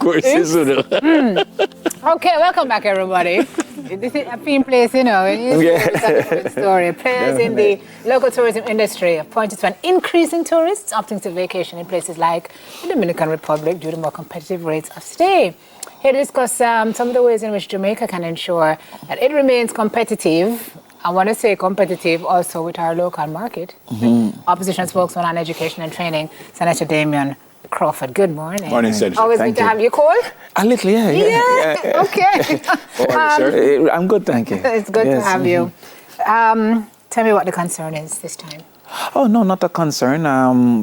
course is. Okay, welcome back, everybody. This is a theme place, you know. It's a story. Players in the local tourism industry have pointed to an increase in tourists opting to vacation in places like the Dominican Republic due to more competitive rates of stay. Here to discuss some of the ways in which Jamaica can ensure that it remains competitive. I want to say competitive also with our local market. Opposition spokesman on education and training, Senator Damion Crawford. Good morning. Morning, Senator. Always good to have you. Cold? A little, yeah. Okay. Sir? I'm good, thank you. It's good to have you. Tell me what the concern is this time. Oh, no, not a concern.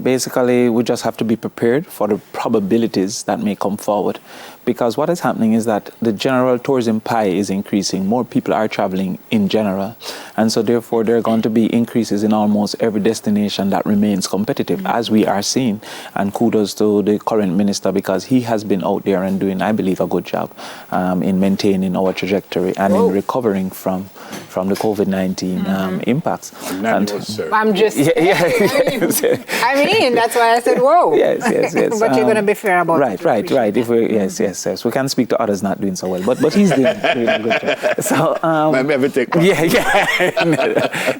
Basically, we just have to be prepared for the probabilities that may come forward. Because what is happening is that the general tourism pie is increasing. More people are traveling in general. And so therefore, there are going to be increases in almost every destination that remains competitive, as we are seeing. And kudos to the current minister, because he has been out there and doing, I believe, a good job in maintaining our trajectory and in recovering from the COVID-19 impacts. I'm just I mean, that's why I said, whoa. Yes. But you're going to be fair about it. Right. If we, yes. We can speak to others not doing so well, but he's doing a good job.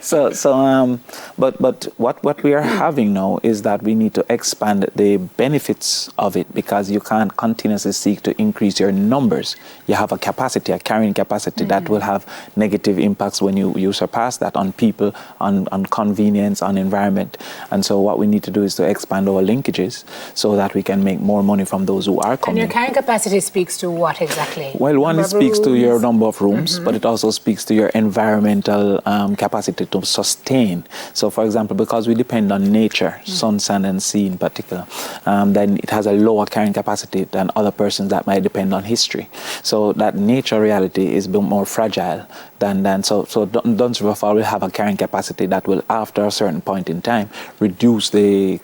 So, but what we are having now is that we need to expand the benefits of it, because you can't continuously seek to increase your numbers. You have a carrying capacity that will have negative impacts when you surpass that on people, on convenience, on environment. And so what we need to do is to expand our linkages so that we can make more money from those who are coming. And your carrying capacity speaks to what exactly? Well, one, it speaks to your number of rooms, but it also speaks to your environmental capacity to sustain. So, for example, because we depend on nature, sun, sand, and sea in particular, then it has a lower carrying capacity than other persons that might depend on history. So that nature reality is a bit more fragile than so Duns River Fall will have a carrying capacity that will, after a certain point in time, reduce the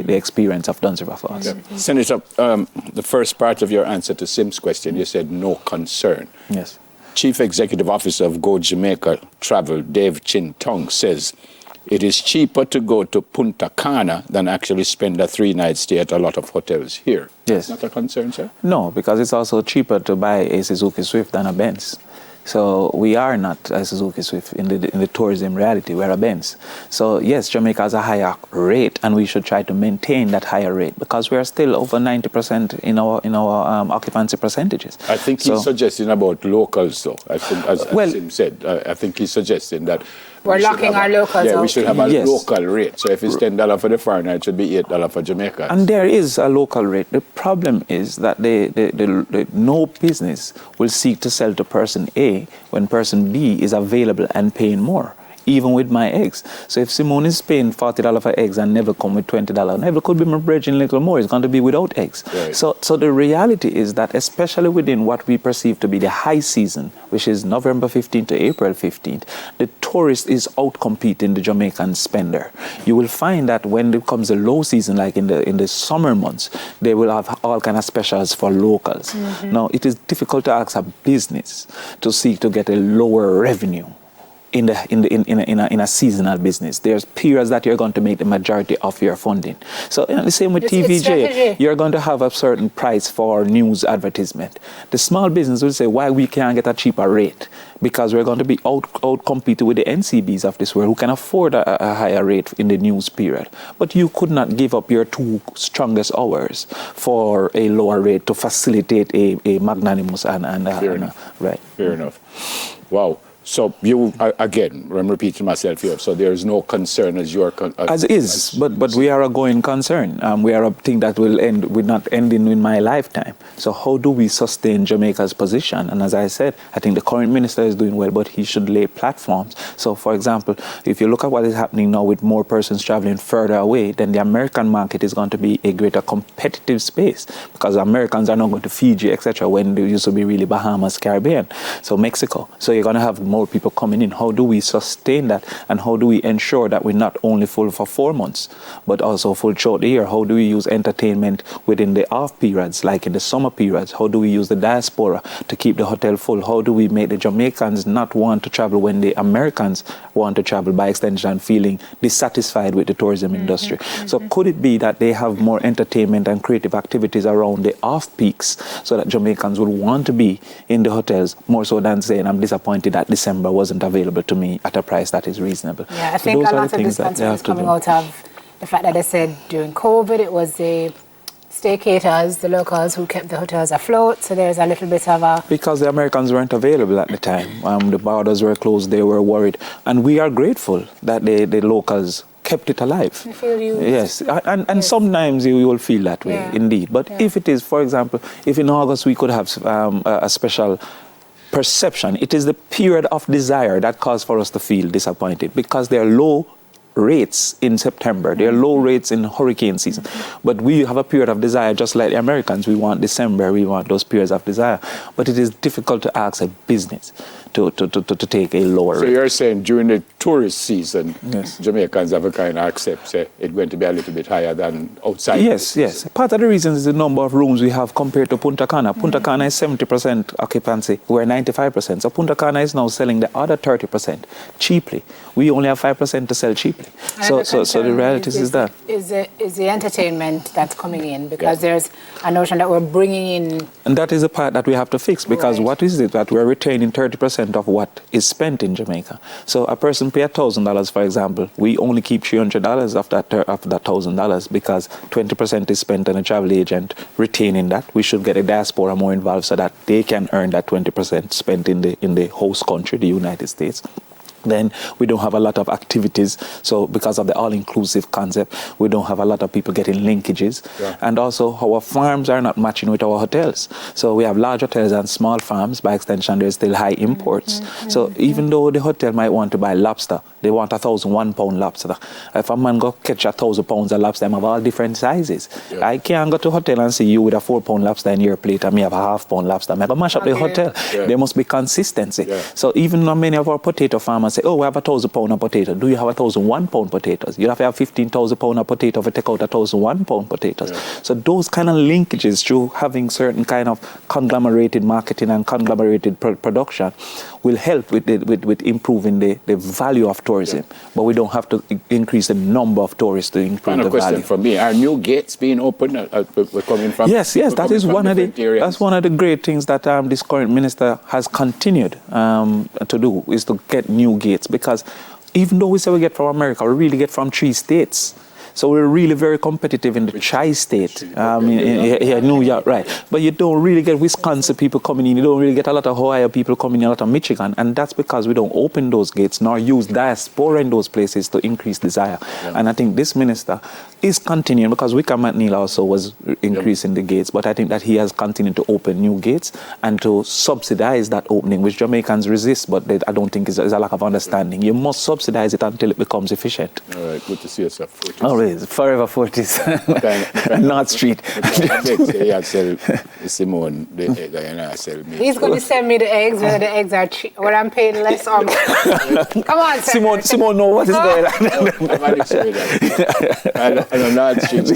experience of Duns River Falls. Senator, the first part of your answer to Sim's question, you said no concern. Yes. Chief Executive Officer of Go Jamaica Travel, Dave Chin Tong, says it is cheaper to go to Punta Cana than actually spend a 3-night stay at a lot of hotels here. Yes. Not a concern, sir? No, because it's also cheaper to buy a Suzuki Swift than a Benz. So we are not a Suzuki Swift in the tourism reality. We're a Benz. So yes, Jamaica has a higher rate, and we should try to maintain that higher rate, because we are still over 90% in our occupancy percentages. I think he's suggesting about locals, though. I think, as Sim said, I think he's suggesting that we're locking our locals out. Yeah, we should have a local rate. So if it's $10 for the foreigner, it should be $8 for Jamaicans. And there is a local rate. The problem is that no business will seek to sell to person A when person B is available and paying more, even with my eggs. So if Simone is paying $40 for eggs and Neville come with $20, Neville could be my bridge in a little more. It's going to be without eggs. Right. So the reality is that, especially within what we perceive to be the high season, which is November 15th to April 15th, the tourist is out-competing the Jamaican spender. You will find that when it comes the low season, like in the summer months, they will have all kind of specials for locals. Now, it is difficult to ask a business to seek to get a lower revenue in a seasonal business. There's periods that you're going to make the majority of your funding. So the same with TVJ, you're going to have a certain price for news advertisement. The small business will say, why we can't get a cheaper rate? Because we're going to be out competed with the NCBs of this world, who can afford a higher rate in the news period. But you could not give up your 2 strongest hours for a lower rate to facilitate a magnanimous and Fair enough. Right. Fair enough. Wow. So you, again, I'm repeating myself here, so there is no concern as your but we are a going concern. We are a thing that will not ending in my lifetime. So how do we sustain Jamaica's position? And as I said, I think the current minister is doing well, but he should lay platforms. So for example, if you look at what is happening now with more persons traveling further away, then the American market is going to be a greater competitive space, because Americans are not going to Fiji, etc., when they used to be really Bahamas, Caribbean, so Mexico. So you're going to have more people coming in. How do we sustain that? And how do we ensure that we're not only full for 4 months, but also full throughout the year? How do we use entertainment within the off periods, like in the summer periods? How do we use the diaspora to keep the hotel full? How do we make the Jamaicans not want to travel when the Americans want to travel, by extension, feeling dissatisfied with the tourism industry? So could it be that they have more entertainment and creative activities around the off peaks so that Jamaicans will want to be in the hotels more so than saying, I'm disappointed that December wasn't available to me at a price that is reasonable? Yeah, I So think those a are lot the of things this that they concern have is to coming do. out of the fact that they said during COVID it was the staycators, the locals who kept the hotels afloat. So there's a little bit of a... Because the Americans weren't available at the time. The borders were closed, they were worried. And we are grateful that the locals kept it alive. You feel used. Yes, and sometimes you will feel that way, indeed. But if it is, for example, if in August we could have a special perception, it is the period of desire that caused for us to feel disappointed, because there are low rates in September, there are low rates in hurricane season. But we have a period of desire just like the Americans. We want December, we want those periods of desire. But it is difficult to ask a business to take a lower So rate. you're saying during the tourist season, Yes. Jamaicans have a kind of accept, say, it's going to be a little bit higher than outside? Yes, yes. Part of the reason is the number of rooms we have compared to Punta Cana. Punta Cana is 70% occupancy, we're 95%. So Punta Cana is now selling the other 30% cheaply. We only have 5% to sell cheaply. So the reality is that. Is the entertainment that's coming in, because there's a notion that we're bringing in... And that is the part that we have to fix, because Right. what is it that we're retaining 30% of what is spent in Jamaica? So a person pay $1,000, for example, we only keep $300 of that $1,000, because 20% is spent on a travel agent retaining that. We should get a diaspora more involved so that they can earn that 20% spent in the host country, the United States. Then we don't have a lot of activities. So because of the all-inclusive concept, we don't have a lot of people getting linkages. Yeah. And also our farms are not matching with our hotels. So we have large hotels and small farms. By extension, there's still high imports. So even though the hotel might want to buy lobster, they want 1,001 pound lobster. If a man go catch 1,000 pounds of lobster, them have all different sizes. Yeah. I can't go to a hotel and see you with a 4 pound lobster in your plate and me have a half pound lobster. I go mash up the hotel. Yeah. There must be consistency. Yeah. So even though many of our potato farmers say, oh, we have 1,000 pound of potato. Do you have 1,001 pound potatoes? You have to have 15,000 pound of potato to take out 1,001 pound potatoes. Yeah. So those kind of linkages through having certain kind of conglomerated marketing and conglomerated production will help with improving the value of tourism. But we don't have to increase the number of tourists to improve Final the question value. for me. Are new gates being opened? We're coming from... Yes, we're that coming is from one of the different areas. that's one of the great things that this current minister has continued to do, is to get new gates, because even though we say we get from America, we really get from 3 states. So we're really very competitive in the tri-state, in New York, right? But you don't really get Wisconsin people coming in. You don't really get a lot of Ohio people coming in, a lot of Michigan. And that's because we don't open those gates nor use diaspora in those places to increase desire. Yeah. And I think this minister is continuing, because Wickham McNeil also was increasing the gates. But I think that he has continued to open new gates and to subsidize that opening, which Jamaicans resist, but I don't think is a lack of understanding. You must subsidize it until it becomes efficient. All right, good to see you, sir. Always, forever 40s, North Street. Simone, the egg, and I sell me. He's going to send me the eggs, whether the eggs are cheap, whether I'm paying less or more. Come on, sir. Simone know what is going on. I'm not street.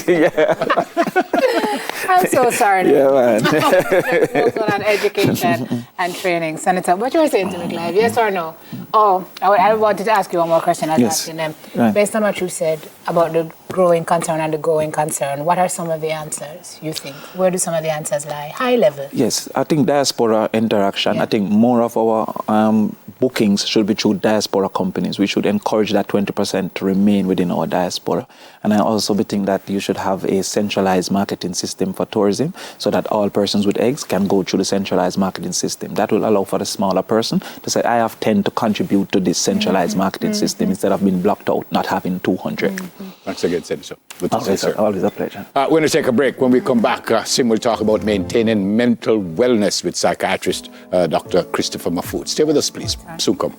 I'm so sorry. Yeah, man. Let's go on education and training. Senator, what you were saying to me, Clive? Yes or no? Oh, I wanted to ask you one more question. I was asking them. Right. Based on what you said about the growing concern and the going concern, what are some of the answers, you think? Where do some of the answers lie? High level. Yes, I think diaspora interaction. Yeah. I think more of our bookings should be through diaspora companies. We should encourage that 20% to remain within our diaspora. And I also think that you should have a centralized marketing system for tourism, so that all persons with eggs can go through the centralized marketing system. That will allow for the smaller person to say, I have 10 to contribute to this centralized marketing system, instead of being blocked out, not having 200. Thanks again, Senator. Good to see you, Always, sir. always a pleasure. We're going to take a break. When we come back, Sim will talk about maintaining mental wellness with psychiatrist Dr. Christopher Mahfood. Stay with us, please. Soon come.